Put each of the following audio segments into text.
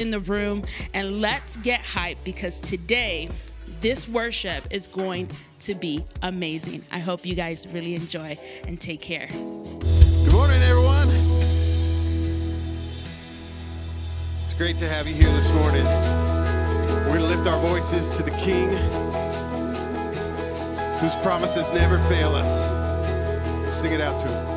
in the room, and let's get hyped because today this worship is going to be amazing. I hope you guys really enjoy and take care. Good morning, everyone. It's great to have you here this morning. We're going to lift our voices to the King whose promises never fail us. Let's sing it out to him.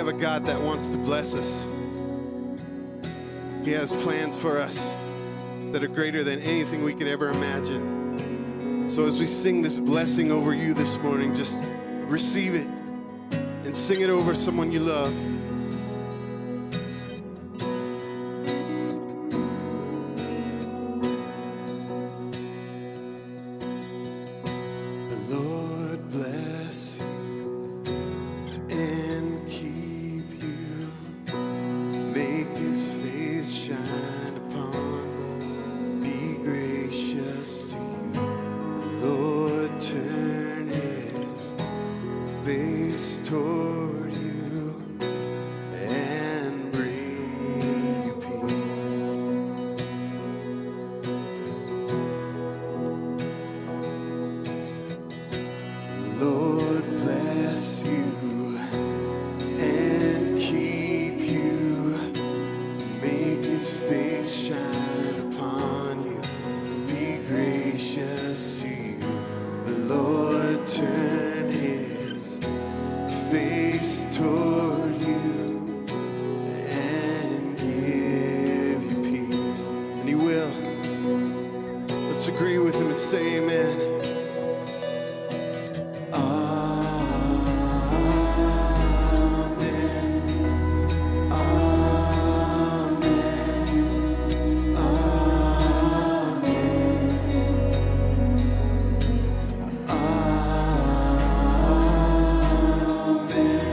have a God that wants to bless us. He has plans for us that are greater than anything we could ever imagine. So as we sing this blessing over you this morning, just receive it and sing it over someone you love. The Lord bless you and keep you. Make his face shine upon, be gracious to you. The Lord turn his face toward you and bring you peace. The Lord bless you and keep you. Make his face shine upon you, be gracious to you. The Lord turn his face toward you and give you peace. And he will. Let's agree with him and say amen. Amen.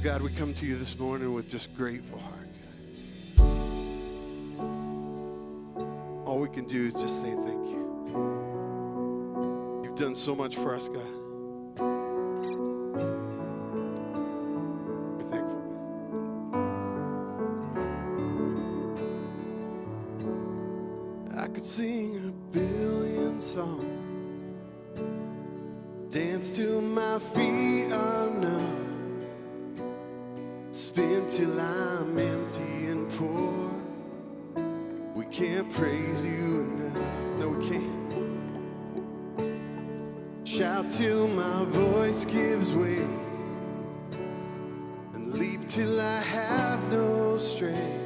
God, we come to you this morning with just grateful hearts. All we can do is just say thank you. You've done so much for us, God. We're thankful. I could sing a billion songs, dance till my feet are numb, spin till I'm empty and poor. We can't praise you enough. No, we can't. Shout till my voice gives way, and leap till I have no strength,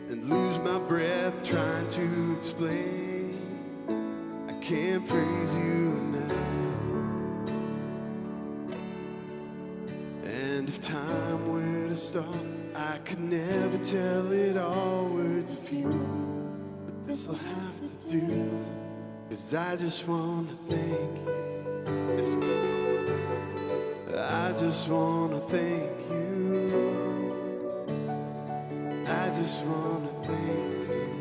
and lose my breath trying to explain. I can't praise you enough. And if time were to stop, I could never tell it all words of you, but this'll have to do, 'cause I just wanna thank you. Yes, I just wanna thank you. I just wanna thank you.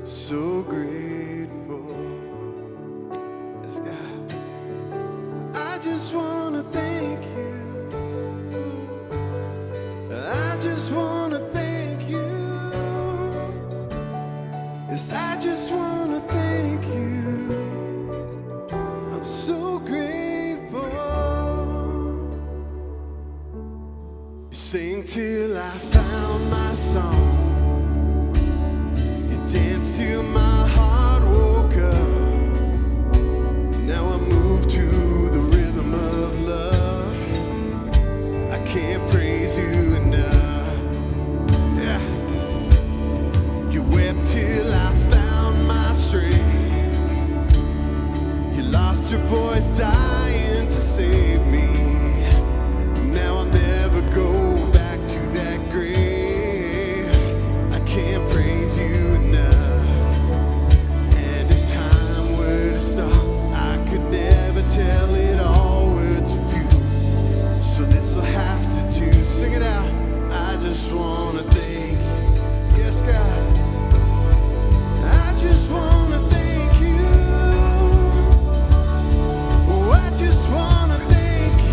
So grateful. Yes, God. I just wanna thank you. I just wanna thank you. Yes, I just wanna thank you. I'm so grateful. You sing till I found my song. You danced till my heart woke up. Now I move to the rhythm of love. I can't praise you enough. Yeah. You wept till I found my strength. You lost your voice dying to save me. Now I'll never go back to that grave. I can't praise you enough. And if time were to stop, I could never tell it all words of you. So this'll have to do. Sing it out. I just wanna thank you. Yes, God. I just wanna thank you. Oh, I just wanna thank you.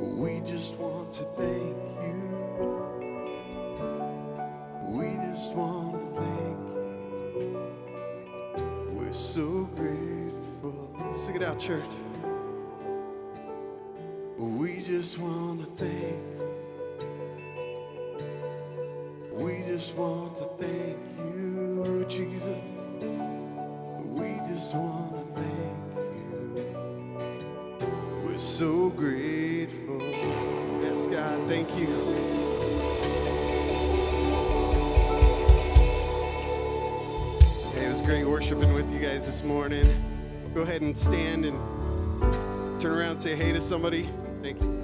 We just want to thank you. We just want to thank you. We're so grateful. Sing it out, church. We just want to thank you. We just want to thank you, Jesus. We just want to thank you. We're so grateful. Yes, God, thank you. Hey, it was great worshiping with you guys this morning. Go ahead and stand and turn around and say hey to somebody. Thank you.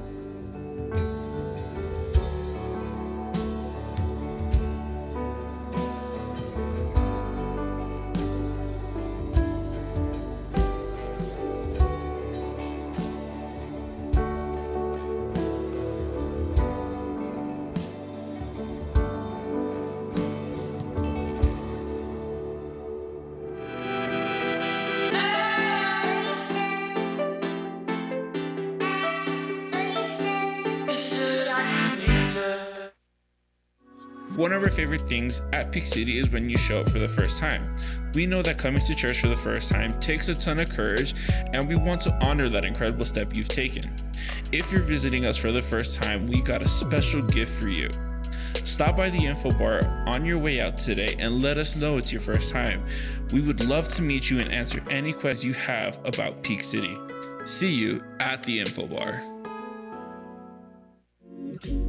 One of our favorite things at Peak City is when you show up for the first time. We know that coming to church for the first time takes a ton of courage, and we want to honor that incredible step you've taken. If you're visiting us for the first time, we got a special gift for you. Stop by the info bar on your way out today and let us know it's your first time. We would love to meet you and answer any questions you have about Peak City. See you at the info bar.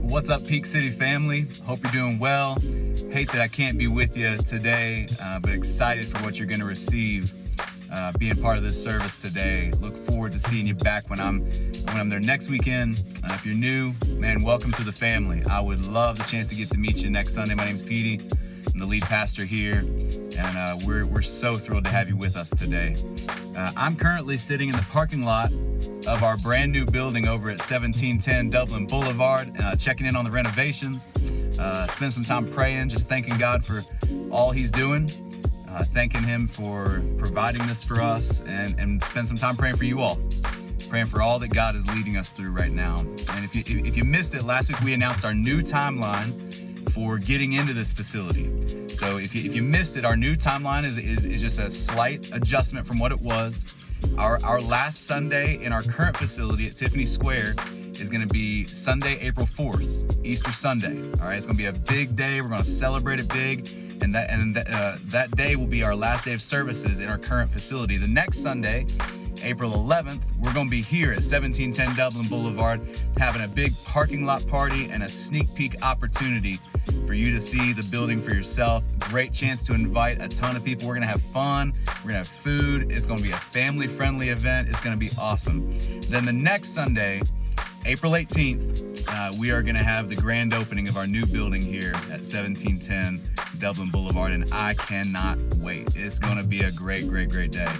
What's up, Peak City family? Hope you're doing well. Hate that I can't be with you today, but excited for what you're going to receive being part of this service today. Look forward to seeing you back when I'm there next weekend. If you're new, man, welcome to the family. I would love the chance to get to meet you next Sunday. My name's Petey. I'm the lead pastor here, and we're so thrilled to have you with us today. I'm currently sitting in the parking lot of our brand new building over at 1710 Dublin Boulevard, checking in on the renovations. Spend some time praying, just thanking God for all he's doing, thanking him for providing this for us, and spend some time praying for you all, praying for all that God is leading us through right now. And if you missed it, last week we announced our new timeline for getting into this facility. So if you missed it, our new timeline is just a slight adjustment from what it was. Our last Sunday in our current facility at Tiffany Square is going to be Sunday, April 4th, Easter Sunday. All right, it's going to be a big day. We're going to celebrate it big, and that day will be our last day of services in our current facility. The next Sunday, April 11th, we're going to be here at 1710 Dublin Boulevard having a big parking lot party and a sneak peek opportunity for you to see the building for yourself. Great chance to invite a ton of people. We're going to have fun. We're going to have food. It's going to be a family-friendly event. It's going to be awesome. Then the next Sunday, April 18th, we are going to have the grand opening of our new building here at 1710 Dublin Boulevard, and I cannot wait. It's going to be a great, great, great day.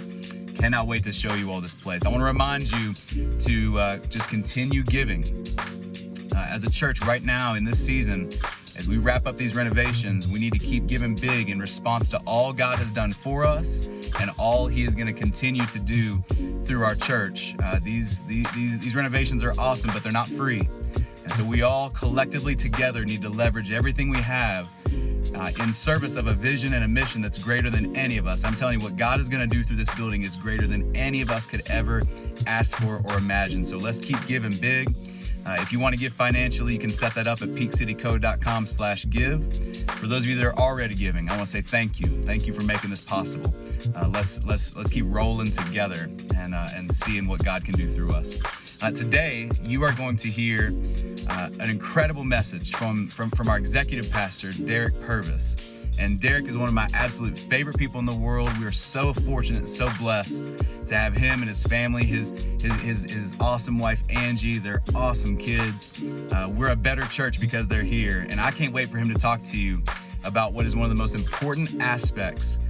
Cannot wait to show you all this place. I want to remind you to just continue giving. As a church right now in this season, as we wrap up these renovations, we need to keep giving big in response to all God has done for us and all he is going to continue to do through our church. These renovations are awesome, but they're not free. And so we all collectively together need to leverage everything we have in service of a vision and a mission that's greater than any of us. I'm telling you, what God is going to do through this building is greater than any of us could ever ask for or imagine. So let's keep giving big. If you want to give financially, you can set that up at peakcityco.com/give. For those of you that are already giving, I want to say thank you. Thank you for making this possible. Let's keep rolling together and seeing what God can do through us. Today, you are going to hear an incredible message from our executive pastor, Derek Purvis. And Derek is one of my absolute favorite people in the world. We are so fortunate, so blessed to have him and his family, his awesome wife, Angie. They're awesome kids. We're a better church because they're here. And I can't wait for him to talk to you about what is one of the most important aspects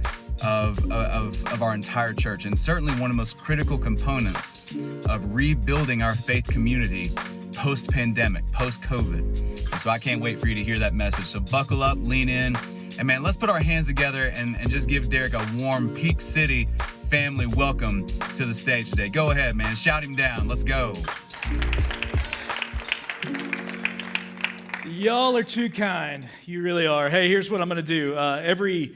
of our entire church, and certainly one of the most critical components of rebuilding our faith community post-pandemic, post-COVID. And so I can't wait for you to hear that message. So buckle up, lean in, and man, let's put our hands together and just give Derek a warm Peak City family welcome to the stage today. Go ahead, man. Shout him down. Let's go. Y'all are too kind. You really are. Hey, here's what I'm going to do. Every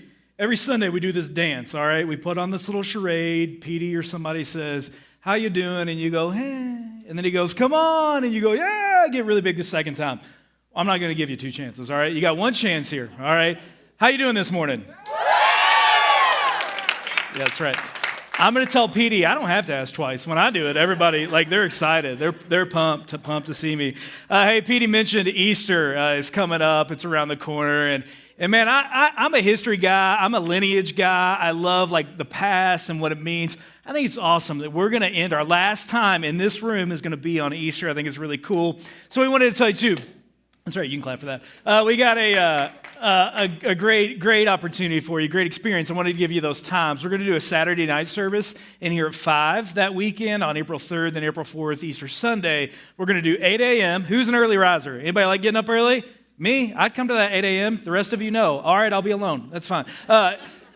Sunday we do this dance, all right? We put on this little charade. Petey or somebody says, how you doing? And you go, hey. And then he goes, come on. And you go, yeah. Get really big the second time. I'm not going to give you two chances, all right? You got one chance here, all right? How you doing this morning? Yeah, that's right. I'm going to tell Petey, I don't have to ask twice. When I do it, everybody, they're excited. They're pumped to see me. Hey, Petey mentioned Easter is coming up. It's around the corner. And man, I'm a history guy. I'm a lineage guy. I love, the past and what it means. I think it's awesome that we're going to end our last time in this room is going to be on Easter. I think it's really cool. So we wanted to tell you, too. That's right, you can clap for that. We got a great opportunity for you, great experience. I wanted to give you those times. We're going to do a Saturday night service in here at 5 that weekend on April 3rd, then April 4th, Easter Sunday. We're going to do 8 a.m. Who's an early riser? Anybody like getting up early? Me? I'd come to that 8 a.m. The rest of you know. All right, I'll be alone. That's fine.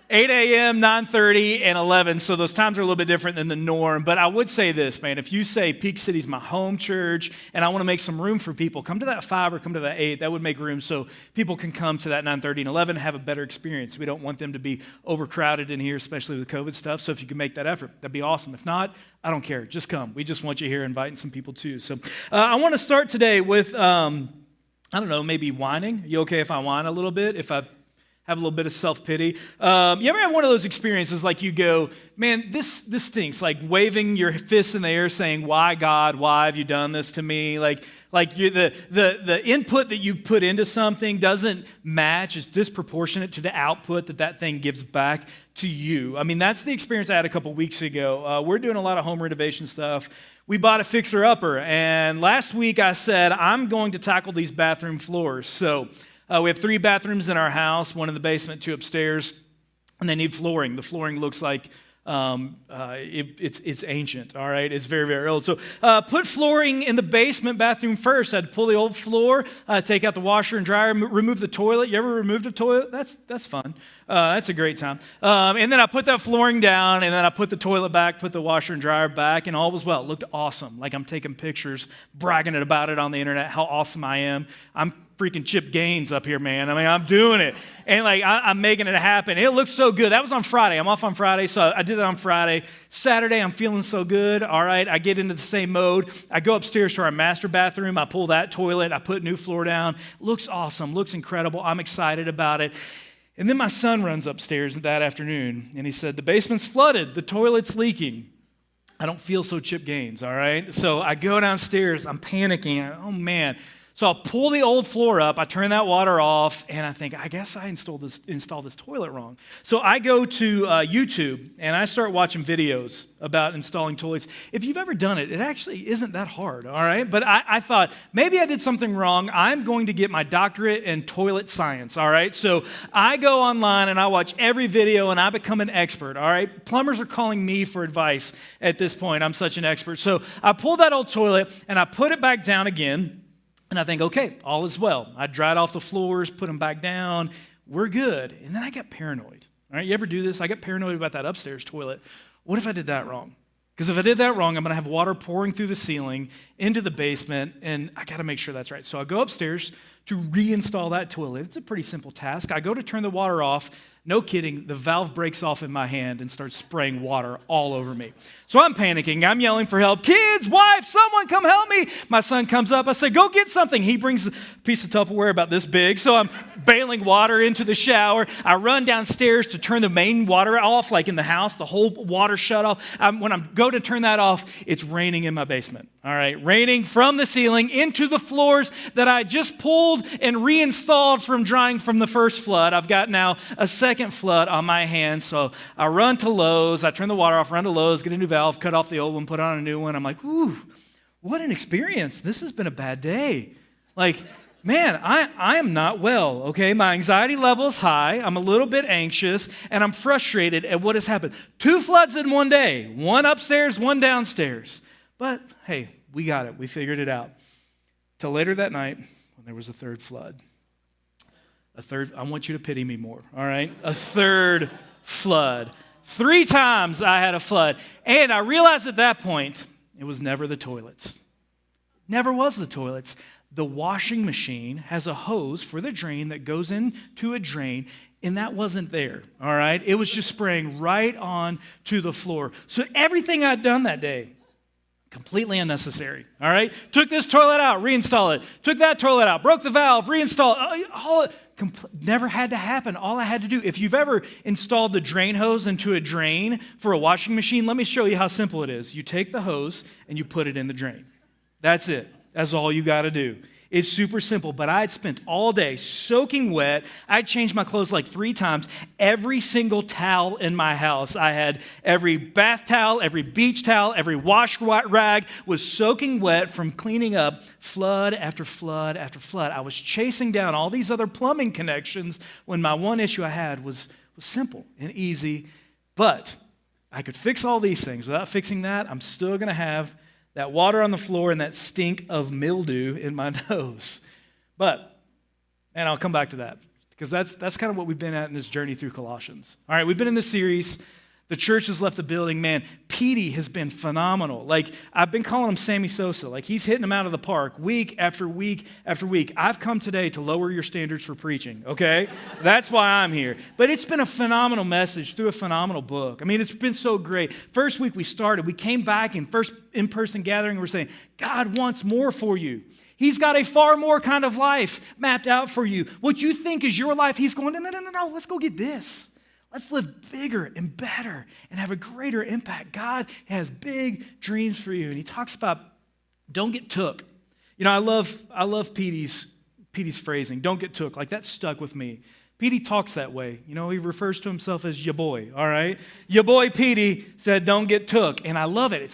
8 a.m., 9:30, and 11. So those times are a little bit different than the norm. But I would say this, man. If you say Peak City's my home church and I want to make some room for people, come to that 5 or come to that 8. That would make room so people can come to that 9:30 and 11 and have a better experience. We don't want them to be overcrowded in here, especially with COVID stuff. So if you can make that effort, that'd be awesome. If not, I don't care. Just come. We just want you here inviting some people too. So I want to start today with, maybe whining. You okay if I whine a little bit? If I have a little bit of self-pity. You ever have one of those experiences like you go, man, this stinks, like waving your fists in the air saying, why God, why have you done this to me? Like the input that you put into something doesn't match, it's disproportionate to the output that thing gives back to you. I mean, that's the experience I had a couple weeks ago. We're doing a lot of home renovation stuff. We bought a fixer-upper, and last week I said, I'm going to tackle these bathroom floors. So we have 3 bathrooms in our house, 1 in the basement, 2 upstairs, and they need flooring. The flooring looks like it's ancient, all right? It's very, very old. So put flooring in the basement bathroom first. I had to pull the old floor, take out the washer and dryer, remove the toilet. You ever removed a toilet? That's fun. That's a great time. And then I put that flooring down, and then I put the toilet back, put the washer and dryer back, and all was well. It looked awesome. Like I'm taking pictures, bragging about it on the internet, how awesome I am. I'm freaking Chip Gaines up here, man. I mean, I'm doing it. And I'm making it happen. It looks so good. That was on Friday. I'm off on Friday, so I did that on Friday. Saturday, I'm feeling so good. All right, I get into the same mode. I go upstairs to our master bathroom. I pull that toilet. I put new floor down. Looks awesome. Looks incredible. I'm excited about it. And then my son runs upstairs that afternoon, and he said, the basement's flooded. The toilet's leaking. I don't feel so Chip Gaines, all right? So I go downstairs. I'm panicking. Oh, man. So I'll pull the old floor up, I turn that water off, and I think, I guess I installed this toilet wrong. So I go to YouTube, and I start watching videos about installing toilets. If you've ever done it, it actually isn't that hard, all right? But I thought, maybe I did something wrong. I'm going to get my doctorate in toilet science, all right? So I go online, and I watch every video, and I become an expert, all right? Plumbers are calling me for advice at this point. I'm such an expert. So I pull that old toilet, and I put it back down again. And I think, okay, all is well. I dried off the floors, put them back down. We're good. And then I got paranoid. All right, you ever do this? I got paranoid about that upstairs toilet. What if I did that wrong? Because if I did that wrong, I'm going to have water pouring through the ceiling into the basement, and I got to make sure that's right. So I go upstairs to reinstall that toilet. It's a pretty simple task. I go to turn the water off. No kidding, the valve breaks off in my hand and starts spraying water all over me. So I'm panicking. I'm yelling for help. Kids, wife, someone come help me. My son comes up. I say, go get something. He brings a piece of Tupperware about this big. So I'm bailing water into the shower. I run downstairs to turn the main water off, like in the house, the whole water shut off. When I go to turn that off, it's raining in my basement. All right, raining from the ceiling into the floors that I just pulled and reinstalled from drying from the first flood. I've got now a second flood on my hands. So I run to Lowe's. I turn the water off, run to Lowe's, get a new valve, cut off the old one, put on a new one. I'm like, ooh, what an experience. This has been a bad day. Like, man, I am not well, okay? My anxiety level is high. I'm a little bit anxious, and I'm frustrated at what has happened. 2 floods in one day, 1 upstairs, 1 downstairs. But, hey, we got it. We figured it out. Till later that night when there was a 3rd flood. I want you to pity me more, all right? A 3rd flood. 3 times I had a flood. And I realized at that point, it was never the toilets. Never was the toilets. The washing machine has a hose for the drain that goes into a drain, and that wasn't there, all right? It was just spraying right on to the floor. So everything I'd done that day, completely unnecessary, all right? Took this toilet out, reinstall it. Took that toilet out, broke the valve, reinstall it. Never had to happen. All I had to do, if you've ever installed the drain hose into a drain for a washing machine, let me show you how simple it is. You take the hose and you put it in the drain. That's it. That's all you got to do. It's super simple, but I'd spent all day soaking wet. I'd changed my clothes like 3 times. Every single towel in my house, I had every bath towel, every beach towel, every wash rag was soaking wet from cleaning up flood after flood after flood. I was chasing down all these other plumbing connections when my one issue I had was simple and easy, but I could fix all these things. Without fixing that, I'm still going to have that water on the floor and that stink of mildew in my nose. But, and I'll come back to that, because that's kind of what we've been at in this journey through Colossians. All right, we've been in this series. The church has left the building. Man, Petey has been phenomenal. Like, I've been calling him Sammy Sosa. Like, he's hitting them out of the park week after week after week. I've come today to lower your standards for preaching, okay? That's why I'm here. But it's been a phenomenal message through a phenomenal book. I mean, it's been so great. First week we started, we came back in first in-person gathering, and we're saying, God wants more for you. He's got a far more kind of life mapped out for you. What you think is your life, he's going, no, let's go get this. Let's live bigger and better and have a greater impact. God has big dreams for you. And he talks about don't get took. You know, I love Petey's phrasing, don't get took. Like, that stuck with me. Petey talks that way. You know, he refers to himself as ya boy, all right? Ya boy Petey said, don't get took. And I love it.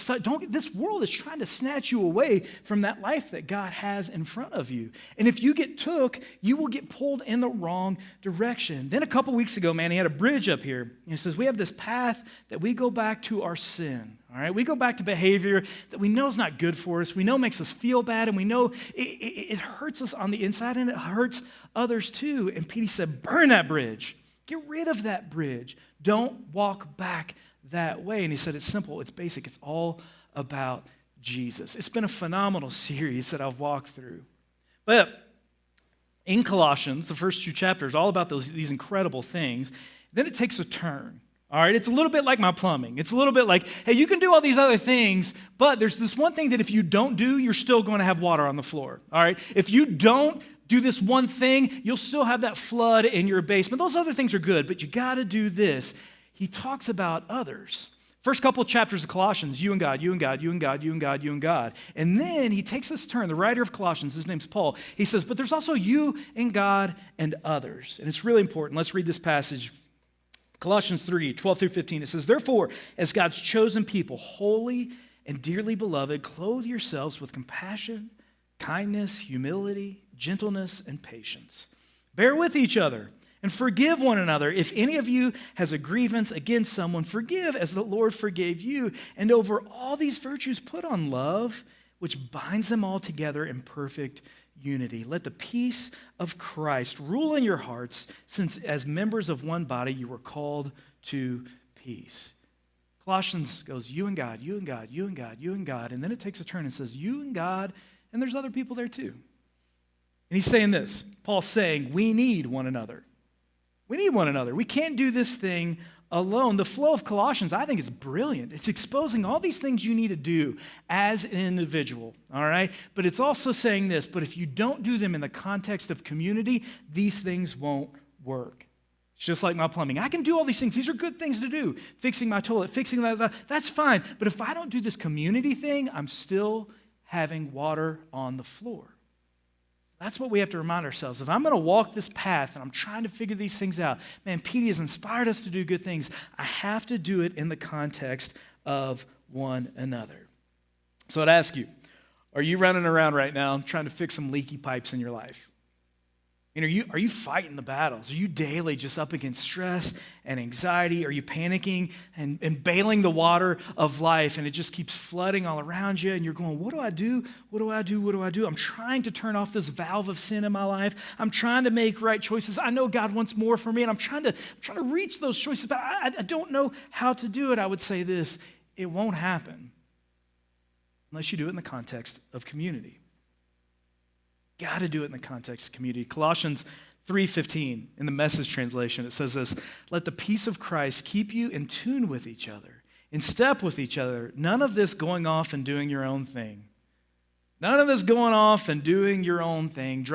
This world is trying to snatch you away from that life that God has in front of you. And if you get took, you will get pulled in the wrong direction. Then a couple weeks ago, man, he had a bridge up here. And he says, we have this path that we go back to our sin. All right, we go back to behavior that we know is not good for us. We know makes us feel bad, and we know it hurts us on the inside, and it hurts others too. And Petey said, burn that bridge. Get rid of that bridge. Don't walk back that way. And he said, it's simple, it's basic, it's all about Jesus. It's been a phenomenal series that I've walked through. But in Colossians, the first 2 chapters, all about these incredible things. Then it takes a turn. All right, it's a little bit like my plumbing. It's a little bit like, hey, you can do all these other things, but there's this one thing that if you don't do, you're still going to have water on the floor. All right, if you don't do this one thing, you'll still have that flood in your basement. Those other things are good, but you got to do this. He talks about others. First couple of chapters of Colossians, you and God, you and God, you and God, you and God, you and God. And then he takes this turn, the writer of Colossians, his name's Paul. He says, but there's also you and God and others. And it's really important. Let's read this passage. Colossians 3, 12 through 15, it says, therefore, as God's chosen people, holy and dearly beloved, clothe yourselves with compassion, kindness, humility, gentleness, and patience. Bear with each other and forgive one another. If any of you has a grievance against someone, forgive as the Lord forgave you. And over all these virtues, put on love, which binds them all together in perfect unity. Let the peace of Christ rule in your hearts, since as members of one body you were called to peace. Colossians goes, you and God, you and God, you and God, you and God. And then it takes a turn and says, you and God, and there's other people there too. And he's saying this, Paul's saying, we need one another. We need one another. We can't do this thing alone. The flow of Colossians, I think, is brilliant. It's exposing all these things you need to do as an individual, all right? But it's also saying this, but if you don't do them in the context of community, these things won't work. It's just like my plumbing. I can do all these things. These are good things to do. Fixing my toilet, fixing that, that's fine. But if I don't do this community thing, I'm still having water on the floor. That's what we have to remind ourselves. If I'm going to walk this path and I'm trying to figure these things out, man, Petey has inspired us to do good things. I have to do it in the context of one another. So I'd ask you, are you running around right now trying to fix some leaky pipes in your life? And are you fighting the battles? Are you daily just up against stress and anxiety? Are you panicking and bailing the water of life and it just keeps flooding all around you and you're going, what do I do? What do I do? What do I do? I'm trying to turn off this valve of sin in my life. I'm trying to make right choices. I know God wants more for me and I'm trying to reach those choices, but I don't know how to do it. I would say this, it won't happen unless you do it in the context of community. Got to do it in the context of community. Colossians 3:15 in the Message translation, it says this: let the peace of Christ keep you in tune with each other, in step with each other. None of this going off and doing your own thing. None of this going off and doing your own thing.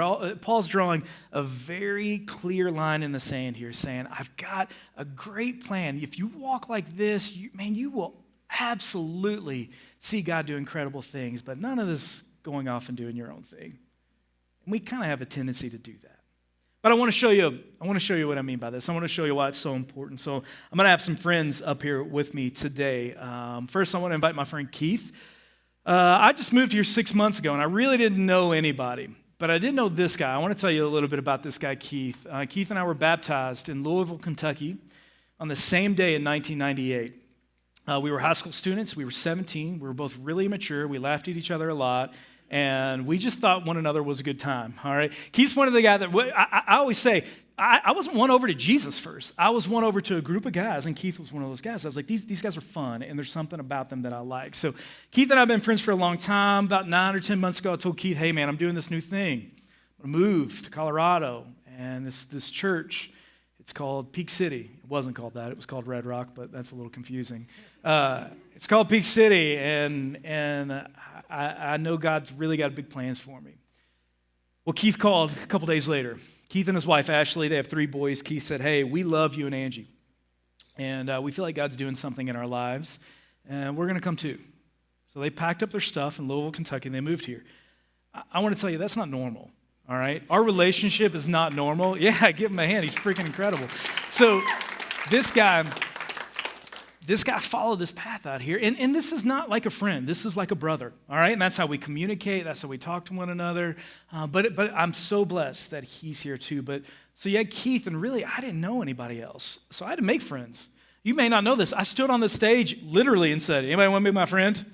Paul's drawing a very clear line in the sand here, saying, I've got a great plan. If you walk like this, you will absolutely see God do incredible things, but none of this going off and doing your own thing. And we kind of have a tendency to do that. But I want to show you what I mean by this. I want to show you why it's so important. So I'm going to have some friends up here with me today. First, I want to invite my friend Keith. I just moved here 6 months ago, and I really didn't know anybody. But I did know this guy. I want to tell you a little bit about this guy, Keith. Keith and I were baptized in Louisville, Kentucky on the same day in 1998. We were high school students. We were 17. We were both really mature. We laughed at each other a lot. And we just thought one another was a good time, all right? Keith's one of the guys that, I always say, I wasn't won over to Jesus first. I was won over to a group of guys, and Keith was one of those guys. I was like, these guys are fun, and there's something about them that I like. So Keith and I have been friends for a long time. About 9 or 10 months ago, I told Keith, hey, man, I'm doing this new thing. I'm going to move to Colorado, and this church, it's called Peak City. It wasn't called that. It was called Red Rock, but that's a little confusing. It's called Peak City, and I know God's really got big plans for me. Well, Keith called a couple days later. Keith and his wife, Ashley, they have 3 boys. Keith said, hey, we love you and Angie, and we feel like God's doing something in our lives, and we're going to come too. So they packed up their stuff in Louisville, Kentucky, and they moved here. I want to tell you, that's not normal, all right? Our relationship is not normal. Yeah, give him a hand. He's freaking incredible. So this guy followed this path out here, and this is not like a friend. This is like a brother, all right? And that's how we communicate. That's how we talk to one another. But I'm so blessed that he's here too. So you had Keith, and really, I didn't know anybody else. So I had to make friends. You may not know this. I stood on the stage literally and said, anybody want to be my friend?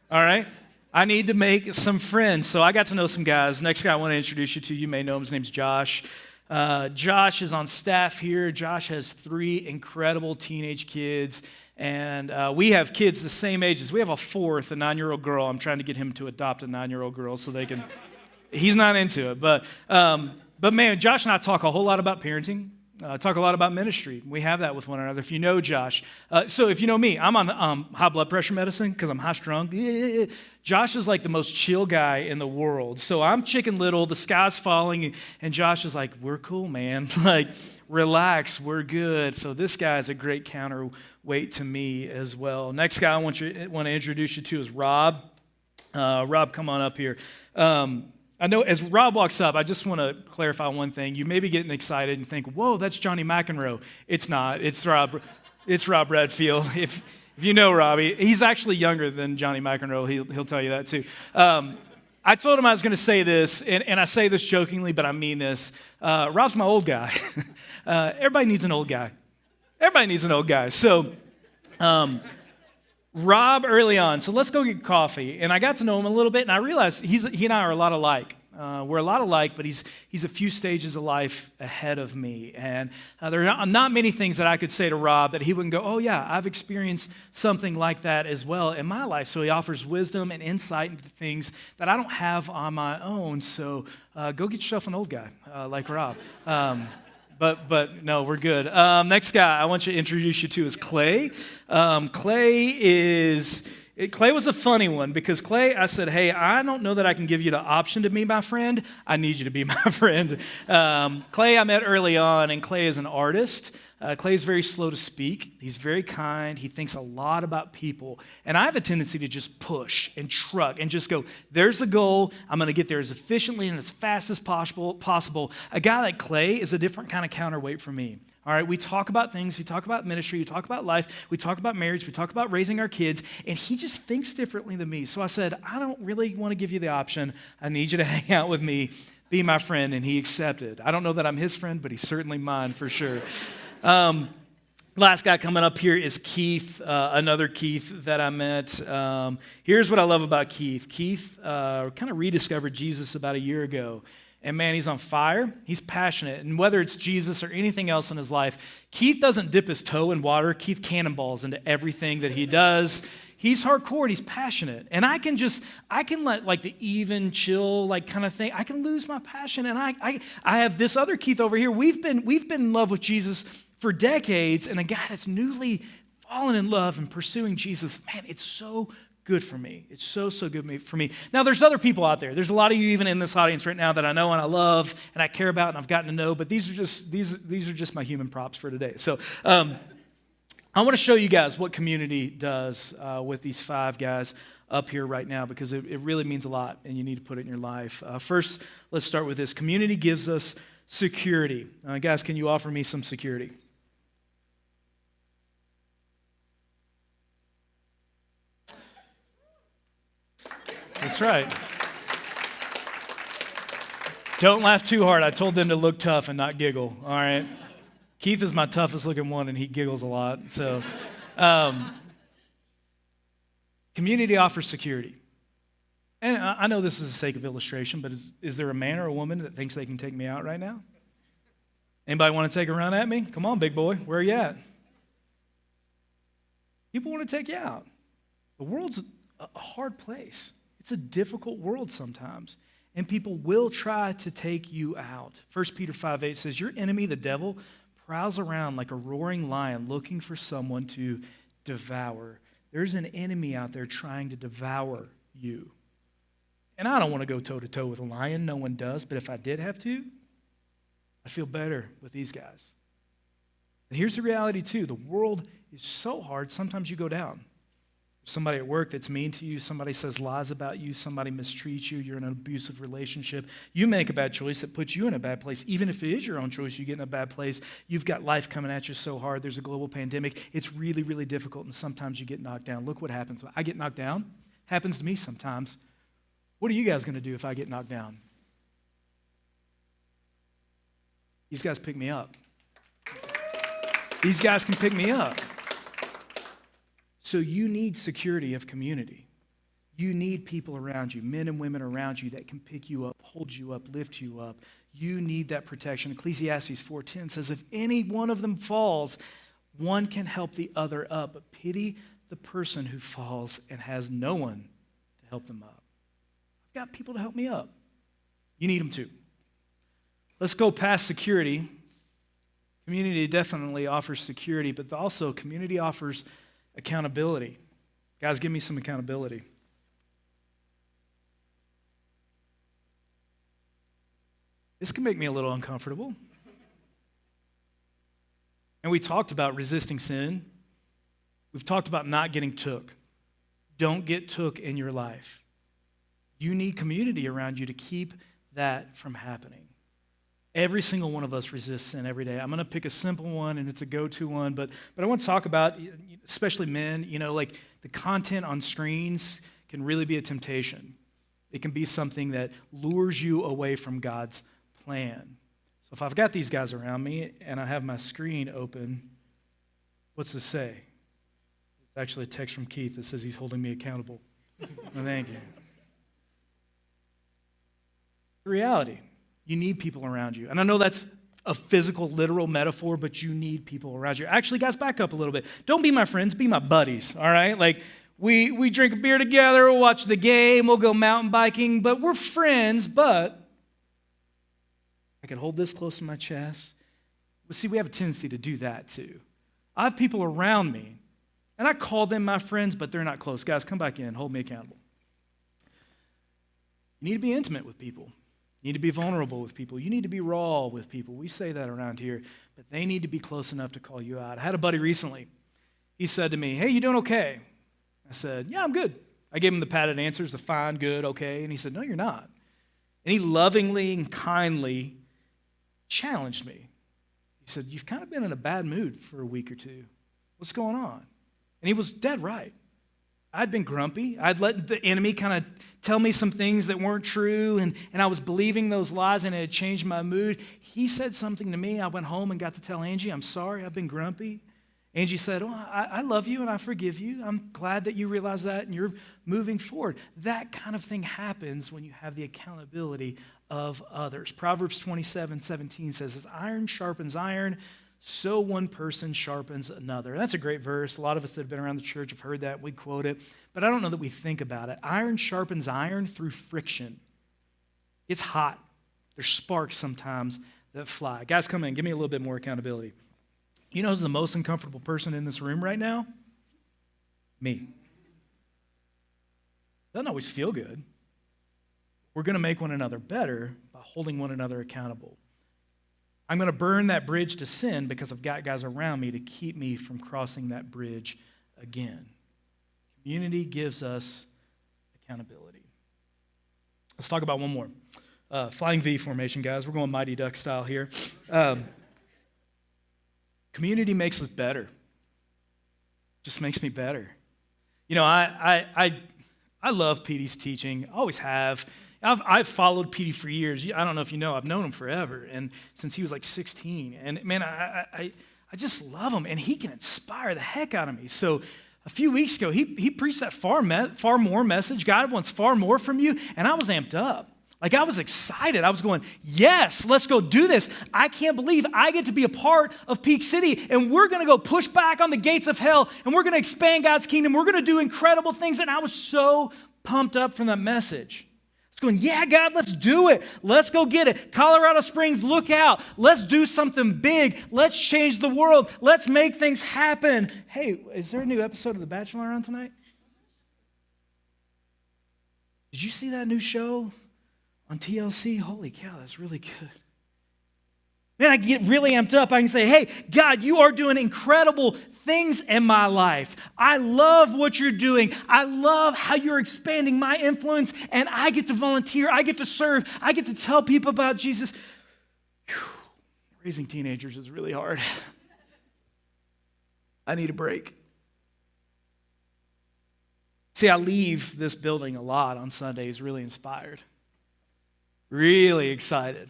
All right? I need to make some friends. So I got to know some guys. Next guy I want to introduce you to, you may know him. His name's Josh. Josh is on staff here. Josh has 3 incredible teenage kids. And we have kids the same ages. We have a 4th, a 9-year-old girl. I'm trying to get him to adopt a 9-year-old girl so they can. He's not into it, but man, Josh and I talk a whole lot about parenting. Talk a lot about ministry. We have that with one another. If you know Josh, so if you know me, I'm on high blood pressure medicine because I'm high strung. Josh is like the most chill guy in the world. So I'm Chicken Little. The sky's falling, and Josh is like, "We're cool, man. Like, relax. We're good." So this guy is a great counterweight to me as well. Next guy I want to introduce you to is Rob. Rob, come on up here. I know as Rob walks up, I just want to clarify one thing. You may be getting excited and think, whoa, that's Johnny McEnroe. It's not. It's Rob Redfield. If you know Robbie, he's actually younger than Johnny McEnroe. He'll tell you that too. I told him I was going to say this, and I say this jokingly, but I mean this. Rob's my old guy. Everybody needs an old guy. Everybody needs an old guy. So Rob early on, so let's go get coffee. And I got to know him a little bit, and I realized he and I are a lot alike. We're a lot alike, but he's a few stages of life ahead of me. And there are not many things that I could say to Rob that he wouldn't go, oh yeah, I've experienced something like that as well in my life. So he offers wisdom and insight into things that I don't have on my own. So go get yourself an old guy like Rob. But no, we're good. Next guy I want to introduce you to is Clay. Clay was a funny one because Clay, I said, hey, I don't know that I can give you the option to be my friend. I need you to be my friend. Clay I met early on, and Clay is an artist. Clay is very slow to speak. He's very kind. He thinks a lot about people. And I have a tendency to just push and truck and just go, there's the goal. I'm going to get there as efficiently and as fast as possible. A guy like Clay is a different kind of counterweight for me. All right, we talk about things, we talk about ministry, we talk about life, we talk about marriage, we talk about raising our kids, and he just thinks differently than me. So I said, I don't really want to give you the option. I need you to hang out with me, be my friend, and he accepted. I don't know that I'm his friend, but he's certainly mine for sure. Last guy coming up here is Keith, another Keith that I met. Here's what I love about Keith. Keith kind of rediscovered Jesus about a year ago. And man, he's on fire. He's passionate. And whether it's Jesus or anything else in his life, Keith doesn't dip his toe in water. Keith cannonballs into everything that he does. he's hardcore and he's passionate. And I can let like the even, chill, like kind of thing, I can lose my passion. And I have this other Keith over here. We've been in love with Jesus for decades, and a guy that's newly fallen in love and pursuing Jesus, man, it's so good for me. It's so good for me. Now, there's other people out there. There's a lot of you even in this audience right now that I know and I love and I care about and I've gotten to know, but these are just my human props for today. So I want to show you guys what community does with these 5 guys up here right now, because it really means a lot and you need to put it in your life. First, let's start with this. Community gives us security. Guys, can you offer me some security? That's right. Don't laugh too hard. I told them to look tough and not giggle, all right? Keith is my toughest looking one, and he giggles a lot. So community offers security. And I know this is the sake of illustration, but is there a man or a woman that thinks they can take me out right now? Anybody want to take a run at me? Come on, big boy. Where are you at? People want to take you out. The world's a hard place. It's a difficult world sometimes, and people will try to take you out. 1 Peter 5:8 says, your enemy, the devil, prowls around like a roaring lion looking for someone to devour. There's an enemy out there trying to devour you. And I don't want to go toe-to-toe with a lion. No one does. But if I did have to, I'd feel better with these guys. And here's the reality, too. The world is so hard, sometimes you go down. Somebody at work that's mean to you, somebody says lies about you, somebody mistreats you, you're in an abusive relationship. You make a bad choice that puts you in a bad place. Even if it is your own choice, you get in a bad place. You've got life coming at you so hard. There's a global pandemic. It's really, really difficult, and sometimes you get knocked down. Look what happens. I get knocked down. Happens to me sometimes. What are you guys going to do if I get knocked down? These guys pick me up. These guys can pick me up. So you need security of community. You need people around you, men and women around you that can pick you up, hold you up, lift you up. You need that protection. Ecclesiastes 4:10 says, if any one of them falls, one can help the other up. But pity the person who falls and has no one to help them up. I've got people to help me up. You need them too. Let's go past security. Community definitely offers security, but also community offers accountability. Guys, give me some accountability. This can make me a little uncomfortable. And we talked about resisting sin. We've talked about not getting took. Don't get took in your life. You need community around you to keep that from happening. Every single one of us resists sin every day. I'm going to pick a simple one, and it's a go-to one, but I want to talk about, especially men, like the content on screens can really be a temptation. It can be something that lures you away from God's plan. So if I've got these guys around me and I have my screen open, what's this say? It's actually a text from Keith that says he's holding me accountable. Well, thank you. The reality. You need people around you. And I know that's a physical, literal metaphor, but you need people around you. Actually, guys, back up a little bit. Don't be my friends, be my buddies, all right? Like, we drink a beer together, we'll watch the game, we'll go mountain biking, but we're friends, but I can hold this close to my chest. But see, we have a tendency to do that too. I have people around me, and I call them my friends, but they're not close. Guys, come back in, hold me accountable. You need to be intimate with people. You need to be vulnerable with people. You need to be raw with people. We say that around here, but they need to be close enough to call you out. I had a buddy recently. He said to me, hey, you doing okay? I said, yeah, I'm good. I gave him the padded answers, the fine, good, okay. And he said, no, you're not. And he lovingly and kindly challenged me. He said, you've kind of been in a bad mood for a week or two. What's going on? And he was dead right. I'd been grumpy. I'd let the enemy kind of tell me some things that weren't true, and I was believing those lies, and it had changed my mood. He said something to me. I went home and got to tell Angie, I'm sorry, I've been grumpy. Angie said, I love you and I forgive you. I'm glad that you realize that and you're moving forward. That kind of thing happens when you have the accountability of others. Proverbs 27:17 says, as iron sharpens iron, so one person sharpens another. That's a great verse. A lot of us that have been around the church have heard that. We quote it. But I don't know that we think about it. Iron sharpens iron through friction. It's hot. There's sparks sometimes that fly. Guys, come in. Give me a little bit more accountability. You know who's the most uncomfortable person in this room right now? Me. Doesn't always feel good. We're going to make one another better by holding one another accountable. I'm going to burn that bridge to sin because I've got guys around me to keep me from crossing that bridge again. Community gives us accountability. Let's talk about one more. Flying V formation, guys. We're going Mighty Duck style here. Community makes us better. Just makes me better. You know, I love Petey's teaching. I always have. I've followed Petey for years. I don't know if you know, I've known him forever, and since he was like 16. And man, I just love him, and he can inspire the heck out of me. So a few weeks ago, he preached that far more message. God wants far more from you, and I was amped up. Like, I was excited. I was going, yes, let's go do this. I can't believe I get to be a part of Peak City, and we're going to go push back on the gates of hell, and we're going to expand God's kingdom. We're going to do incredible things, and I was so pumped up from that message. It's going, yeah, God, let's do it. Let's go get it. Colorado Springs, look out. Let's do something big. Let's change the world. Let's make things happen. Hey, is there a new episode of The Bachelor on tonight? Did you see that new show on TLC? Holy cow, that's really good. Man, I get really amped up. I can say, hey, God, you are doing incredible things in my life. I love what you're doing. I love how you're expanding my influence, and I get to volunteer. I get to serve. I get to tell people about Jesus. Whew. Raising teenagers is really hard. I need a break. See, I leave this building a lot on Sundays really inspired, really excited.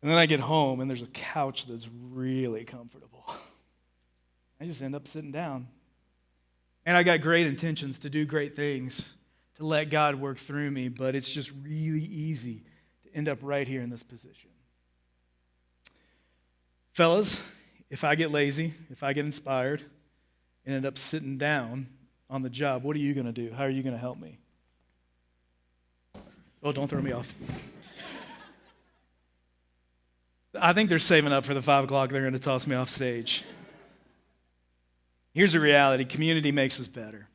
And then I get home, and there's a couch that's really comfortable. I just end up sitting down. And I got great intentions to do great things, to let God work through me, but it's just really easy to end up right here in this position. Fellas, if I get lazy, if I get inspired, and end up sitting down on the job, what are you going to do? How are you going to help me? Oh, don't throw me off. I think they're saving up for the 5 o'clock. They're going to toss me off stage. Here's the reality. Community makes us better.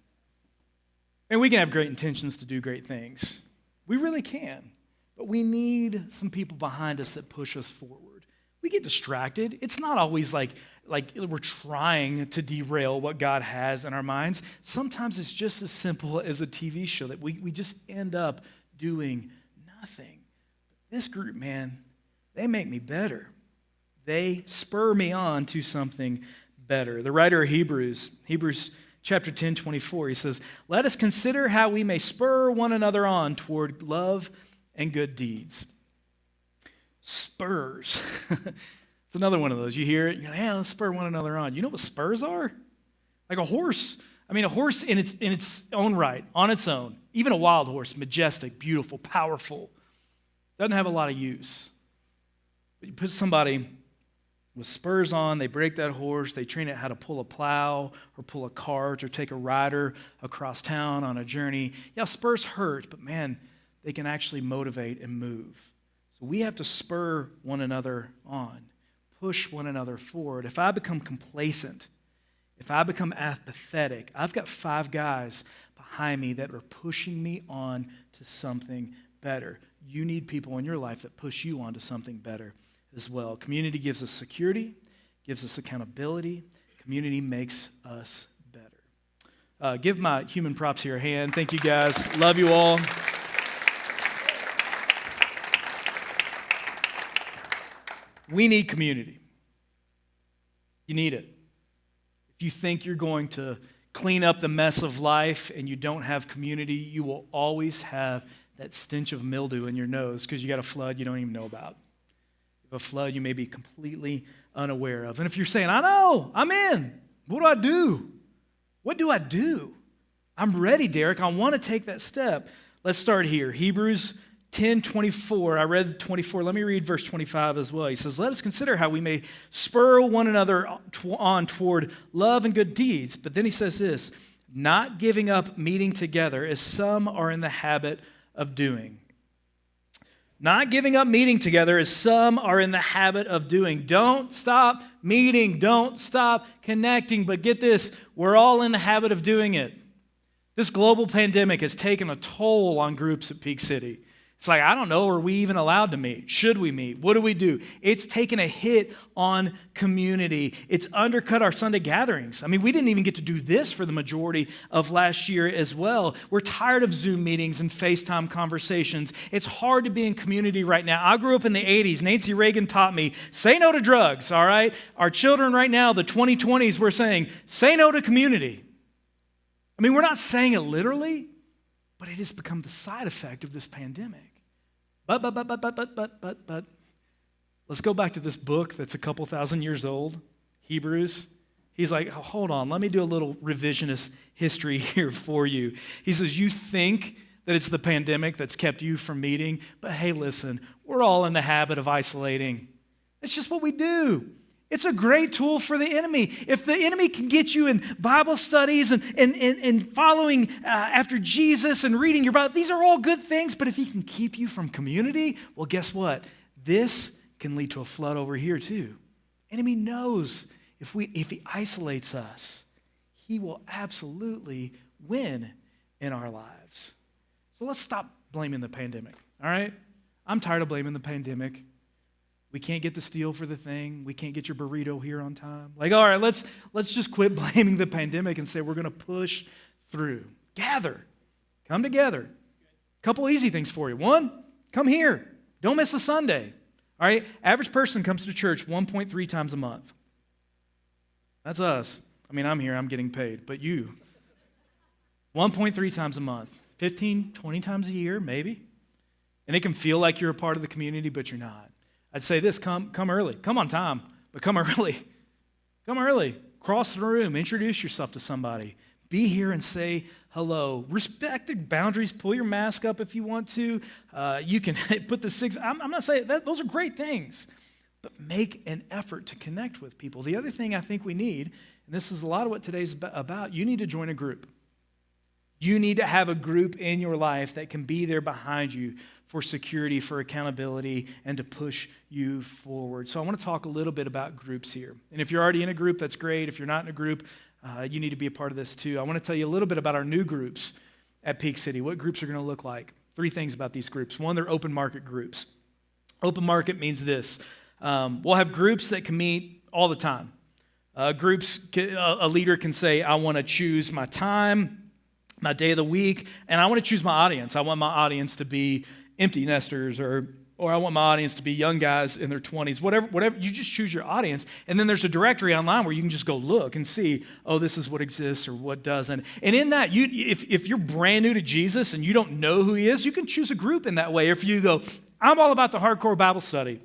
And we can have great intentions to do great things. We really can. But we need some people behind us that push us forward. We get distracted. It's not always like we're trying to derail what God has in our minds. Sometimes it's just as simple as a TV show that we just end up doing nothing. This group, man, they make me better. They spur me on to something better. The writer of Hebrews chapter 10, 24, he says, let us consider how we may spur one another on toward love and good deeds. Spurs. It's another one of those. You hear it, you're like, yeah, let's spur one another on. You know what spurs are? Like a horse. I mean, a horse in its own right, on its own. Even a wild horse, majestic, beautiful, powerful. Doesn't have a lot of use. But you put somebody with spurs on, they break that horse, they train it how to pull a plow or pull a cart or take a rider across town on a journey. Yeah, spurs hurt, but man, they can actually motivate and move. So we have to spur one another on, push one another forward. If I become complacent, if I become apathetic, I've got 5 guys behind me that are pushing me on to something better. You need people in your life that push you on to something better as well. Community gives us security, gives us accountability. Community makes us better. Give my human props here a hand. Thank you, guys. Love you all. We need community. You need it. If you think you're going to clean up the mess of life and you don't have community, you will always have that stench of mildew in your nose because you got a flood you don't even know about. A flood you may be completely unaware of. And if you're saying, I know, I'm in, what do I do? What do I do? I'm ready, Derek. I want to take that step. Let's start here. Hebrews 10:24, I read 24. Let me read verse 25 as well. He says, let us consider how we may spur one another on toward love and good deeds. But then he says this, not giving up meeting together as some are in the habit of doing. Not giving up meeting together as some are in the habit of doing. Don't stop meeting. Don't stop connecting. But get this, we're all in the habit of doing it. This global pandemic has taken a toll on groups at Peak City. It's like, I don't know, are we even allowed to meet? Should we meet? What do we do? It's taken a hit on community. It's undercut our Sunday gatherings. I mean, we didn't even get to do this for the majority of last year as well. We're tired of Zoom meetings and FaceTime conversations. It's hard to be in community right now. I grew up in the 80s. Nancy Reagan taught me, say no to drugs, all right? Our children right now, the 2020s, we're saying, say no to community. I mean, we're not saying it literally, but it has become the side effect of this pandemic. But, let's go back to this book that's a couple thousand years old, Hebrews. He's like, hold on, let me do a little revisionist history here for you. He says, you think that it's the pandemic that's kept you from meeting, but hey, listen, we're all in the habit of isolating. It's just what we do. It's a great tool for the enemy. If the enemy can get you in Bible studies and following after Jesus and reading your Bible, these are all good things, but if he can keep you from community, well, guess what? This can lead to a flood over here too. Enemy knows if he isolates us, he will absolutely win in our lives. So let's stop blaming the pandemic, all right? I'm tired of blaming the pandemic. We can't get the steel for the thing. We can't get your burrito here on time. Like, all right, let's just quit blaming the pandemic and say we're going to push through. Gather. Come together. A couple easy things for you. One, come here. Don't miss a Sunday. All right? Average person comes to church 1.3 times a month. That's us. I mean, I'm here. I'm getting paid. But you. 1.3 times a month. 15, 20 times a year, maybe. And it can feel like you're a part of the community, but you're not. I'd say this, come early. Come on time, but come early. Come early. Cross the room. Introduce yourself to somebody. Be here and say hello. Respect the boundaries. Pull your mask up if you want to. You can put the six. I'm not saying that. Those are great things. But make an effort to connect with people. The other thing I think we need, and this is a lot of what today's about, you need to join a group. You need to have a group in your life that can be there behind you for security, for accountability, and to push you forward. So I want to talk a little bit about groups here. And if you're already in a group, that's great. If you're not in a group, you need to be a part of this too. I want to tell you a little bit about our new groups at Peak City, what groups are going to look like. 3 things about these groups. One, they're open market groups. Open market means this. We'll have groups that can meet all the time. A leader can say, I want to choose my time, my day of the week, and I want to choose my audience. I want my audience to be empty nesters, or I want my audience to be young guys in their 20s, whatever. You just choose your audience, and then there's a directory online where you can just go look and see, oh, this is what exists or what doesn't. And in that, if you're brand new to Jesus and you don't know who he is, you can choose a group in that way. If you go, I'm all about the hardcore Bible study,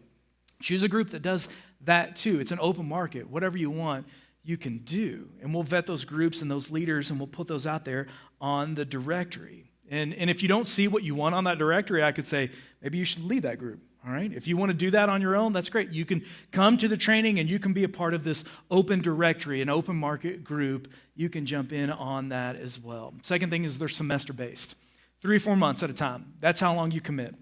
choose a group that does that too. It's an open market. Whatever you want, you can do. And we'll vet those groups and those leaders, and we'll put those out there on the directory. And if you don't see what you want on that directory, I could say, maybe you should lead that group, all right? If you want to do that on your own, that's great. You can come to the training and you can be a part of this open directory, an open market group. You can jump in on that as well. Second thing is they're semester-based, 3 or 4 months at a time. That's how long you commit.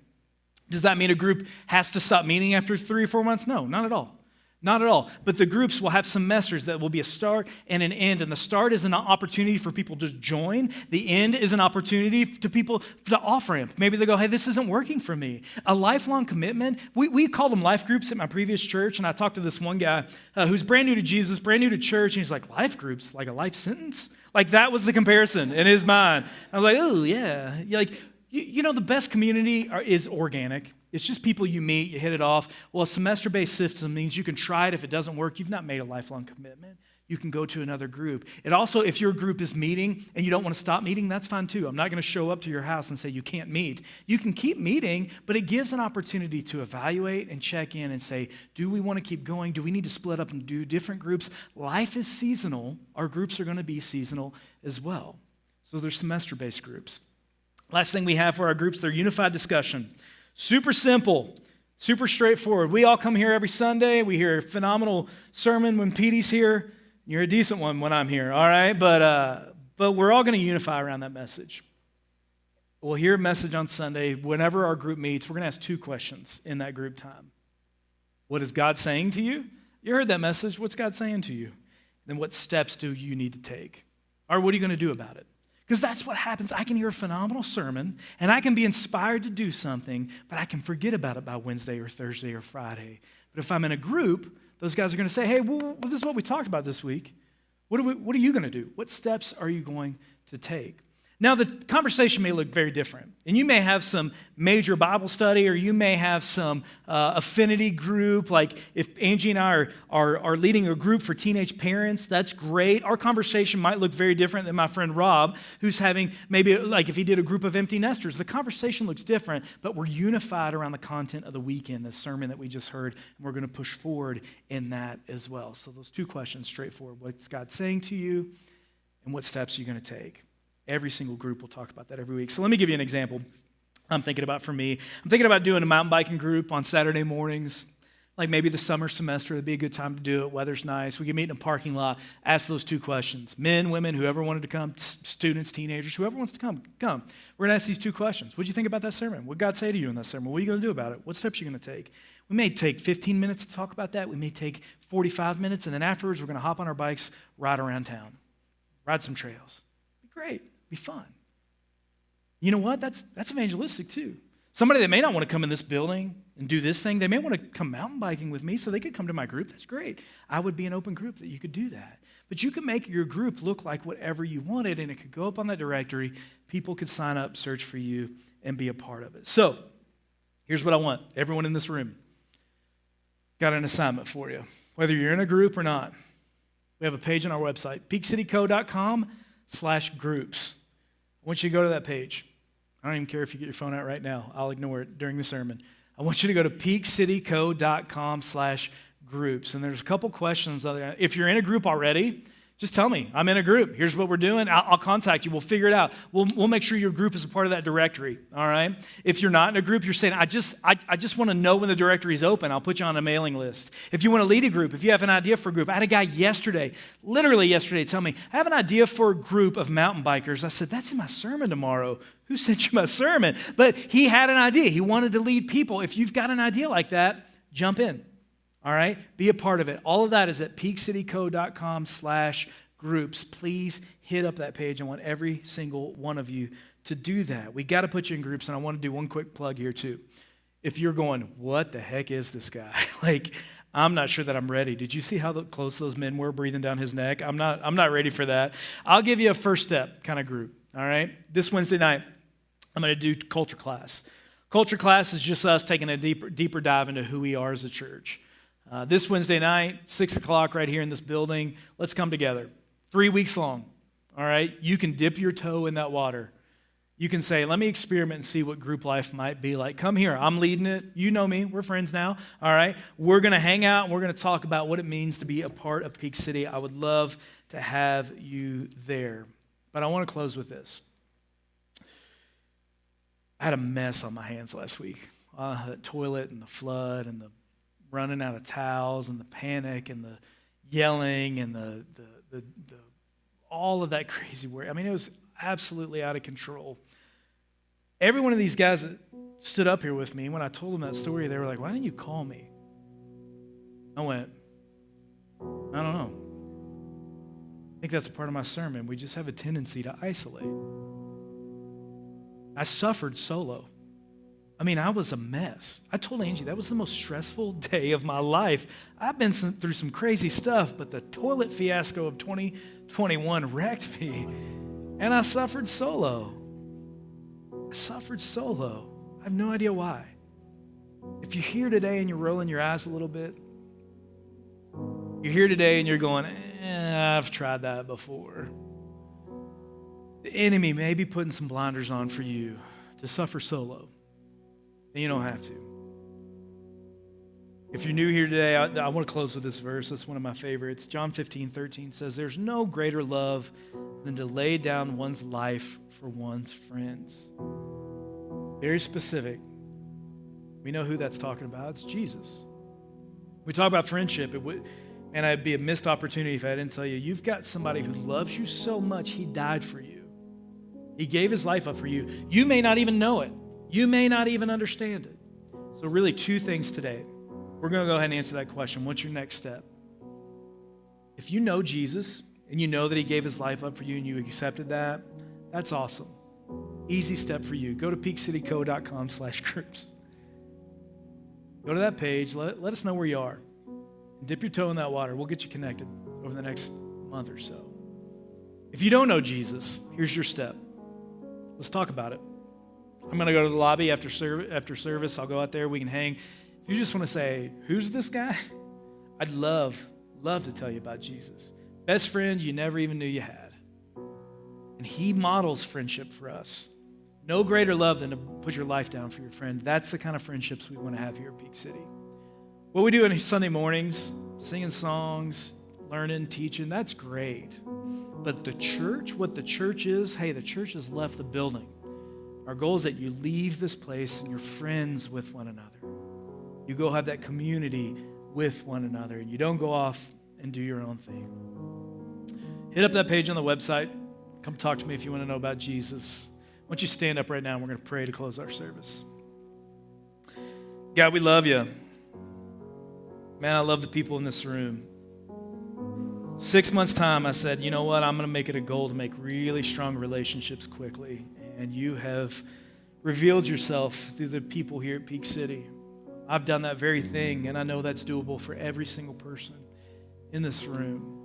Does that mean a group has to stop meeting after 3 or 4 months? No, not at all. Not at all. But the groups will have semesters that will be a start and an end. And the start is an opportunity for people to join. The end is an opportunity to people to off-ramp. Maybe they go, hey, this isn't working for me. A lifelong commitment. We called them life groups at my previous church. And I talked to this one guy who's brand new to Jesus, brand new to church. And he's like, life groups? Like a life sentence? Like that was the comparison in his mind. I was like, oh, yeah. Like, you know, the best community is organic. It's just people you meet, you hit it off. Well, a semester-based system means you can try it. If it doesn't work, you've not made a lifelong commitment. You can go to another group. It also, if your group is meeting and you don't want to stop meeting, that's fine too. I'm not going to show up to your house and say you can't meet. You can keep meeting, but it gives an opportunity to evaluate and check in and say, do we want to keep going? Do we need to split up and do different groups? Life is seasonal. Our groups are going to be seasonal as well. So they're semester-based groups. Last thing we have for our groups, they're unified discussion. Super simple, super straightforward. We all come here every Sunday. We hear a phenomenal sermon when Petey's here. You're a decent one when I'm here, all right? But we're all going to unify around that message. We'll hear a message on Sunday. Whenever our group meets, we're going to ask 2 questions in that group time. What is God saying to you? You heard that message. What's God saying to you? Then what steps do you need to take? Or what are you going to do about it? Because that's what happens. I can hear a phenomenal sermon, and I can be inspired to do something, but I can forget about it by Wednesday or Thursday or Friday. But if I'm in a group, those guys are going to say, hey, well, this is what we talked about this week. What are you going to do? What steps are you going to take? Now, the conversation may look very different, and you may have some major Bible study, or you may have some affinity group, like if Angie and I are leading a group for teenage parents, that's great. Our conversation might look very different than my friend Rob, who's having maybe, like if he did a group of empty nesters, the conversation looks different, but we're unified around the content of the weekend, the sermon that we just heard, and we're going to push forward in that as well. So those 2 questions, straightforward. What's God saying to you, and what steps are you going to take? Every single group will talk about that every week. So let me give you an example I'm thinking about for me. I'm thinking about doing a mountain biking group on Saturday mornings, like maybe the summer semester. It'd be a good time to do it. Weather's nice. We can meet in a parking lot, ask those 2 questions. Men, women, whoever wanted to come, students, teenagers, whoever wants to come. We're going to ask these 2 questions. What did you think about that sermon? What did God say to you in that sermon? What are you going to do about it? What steps are you going to take? We may take 15 minutes to talk about that. We may take 45 minutes, and then afterwards we're going to hop on our bikes, ride around town, ride some trails. Be great. Be fun. You know what? That's evangelistic too. Somebody that may not want to come in this building and do this thing, they may want to come mountain biking with me so they could come to my group. That's great. I would be an open group that you could do that. But you can make your group look like whatever you wanted, and it could go up on that directory. People could sign up, search for you, and be a part of it. So here's what I want. Everyone in this room, got an assignment for you. Whether you're in a group or not, we have a page on our website, peakcityco.com/groups. I want you to go to that page. I don't even care if you get your phone out right now. I'll ignore it during the sermon. I want you to go to peakcityco.com/groups. And there's a couple questions. If you're in a group already, just tell me, I'm in a group. Here's what we're doing. I'll contact you. We'll figure it out. We'll make sure your group is a part of that directory, all right? If you're not in a group, you're saying, I just want to know when the directory is open. I'll put you on a mailing list. If you want to lead a group, if you have an idea for a group. I had a guy literally yesterday, tell me, I have an idea for a group of mountain bikers. I said, that's in my sermon tomorrow. Who sent you my sermon? But he had an idea. He wanted to lead people. If you've got an idea like that, jump in. All right? Be a part of it. All of that is at peakcityco.com/groups. Please hit up that page. I want every single one of you to do that. We got to put you in groups, and I want to do one quick plug here too. If you're going, what the heck is this guy? I'm not sure that I'm ready. Did you see how close those men were breathing down his neck? I'm not ready for that. I'll give you a first step kind of group. All right? This Wednesday night, I'm going to do culture class. Culture class is just us taking a deeper dive into who we are as a church. This Wednesday night, 6 o'clock right here in this building, let's come together. 3 weeks long, all right? You can dip your toe in that water. You can say, let me experiment and see what group life might be like. Come here, I'm leading it. You know me, we're friends now, all right? We're going to hang out, and we're going to talk about what it means to be a part of Peak City. I would love to have you there. But I want to close with this. I had a mess on my hands last week. The toilet and the flood and the running out of towels and the panic and the yelling and the all of that crazy work. I mean, it was absolutely out of control. Every one of these guys that stood up here with me, when I told them that story, they were like, why didn't you call me? I went, I don't know. I think that's a part of my sermon. We just have a tendency to isolate. I suffered solo. I mean, I was a mess. I told Angie that was the most stressful day of my life. I've been through some crazy stuff, but the toilet fiasco of 2021 wrecked me. And I suffered solo. I have no idea why. If you're here today and you're rolling your eyes a little bit, you're here today and you're going, I've tried that before. The enemy may be putting some blinders on for you to suffer solo. And you don't have to. If you're new here today, I want to close with this verse. It's one of my favorites. John 15:13 says, there's no greater love than to lay down one's life for one's friends. Very specific. We know who that's talking about. It's Jesus. We talk about friendship. And it'd be a missed opportunity if I didn't tell you, you've got somebody who loves you so much, he died for you. He gave his life up for you. You may not even know it. You may not even understand it. So really 2 things today. We're going to go ahead and answer that question. What's your next step? If you know Jesus and you know that he gave his life up for you and you accepted that, that's awesome. Easy step for you. Go to peakcityco.com/groups. Go to that page. Let us know where you are. Dip your toe in that water. We'll get you connected over the next month or so. If you don't know Jesus, here's your step. Let's talk about it. I'm going to go to the lobby after service. I'll go out there. We can hang. If you just want to say, who's this guy? I'd love to tell you about Jesus. Best friend you never even knew you had. And he models friendship for us. No greater love than to put your life down for your friend. That's the kind of friendships we want to have here at Peak City. What we do on Sunday mornings, singing songs, learning, teaching, that's great. But the church, what the church is, hey, the church has left the building. Our goal is that you leave this place and you're friends with one another. You go have that community with one another, and you don't go off and do your own thing. Hit up that page on the website. Come talk to me if you want to know about Jesus. Why don't you stand up right now, and we're going to pray to close our service. God, we love you. Man, I love the people in this room. 6 months' time, I said, you know what? I'm going to make it a goal to make really strong relationships quickly. And you have revealed yourself through the people here at Peak City. I've done that very thing, and I know that's doable for every single person in this room.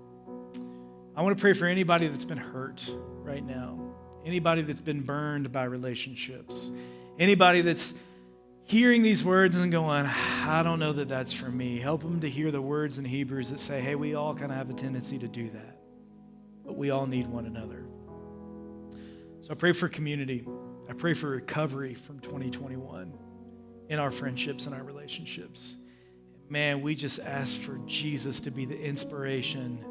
I want to pray for anybody that's been hurt right now, anybody that's been burned by relationships, anybody that's hearing these words and going, I don't know that that's for me. Help them to hear the words in Hebrews that say, hey, we all kind of have a tendency to do that, but we all need one another. So I pray for community. I pray for recovery from 2021 in our friendships and our relationships. Man, we just ask for Jesus to be the inspiration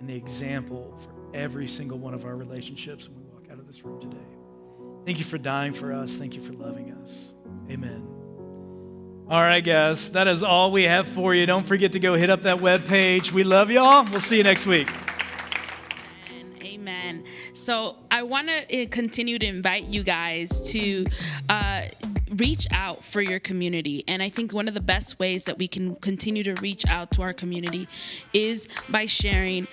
and the example for every single one of our relationships when we walk out of this room today. Thank you for dying for us. Thank you for loving us. Amen. All right, guys, that is all we have for you. Don't forget to go hit up that webpage. We love y'all. We'll see you next week. Amen. So I want to continue to invite you guys to reach out for your community. And I think one of the best ways that we can continue to reach out to our community is by sharing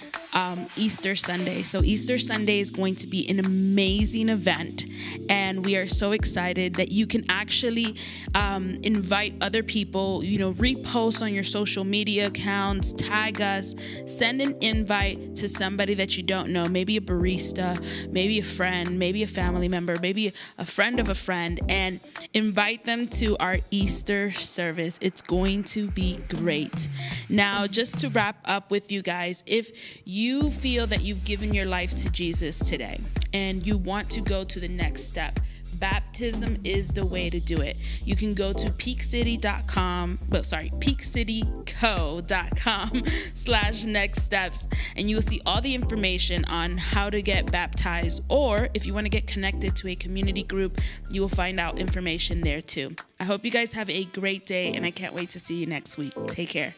Easter Sunday. So Easter Sunday is going to be an amazing event, and we are so excited that you can actually invite other people, repost on your social media accounts, tag us, send an invite to somebody that you don't know, maybe a barista, maybe a friend, maybe a family member, maybe a friend of a friend, and invite them to our Easter service. It's going to be great. Now, just to wrap up with you guys, if you feel that you've given your life to Jesus today and you want to go to the next step, baptism is the way to do it. You can go to peakcityco.com/next steps, and you will see all the information on how to get baptized, or if you want to get connected to a community group, you will find out information there too. I hope you guys have a great day, and I can't wait to see you next week. Take care.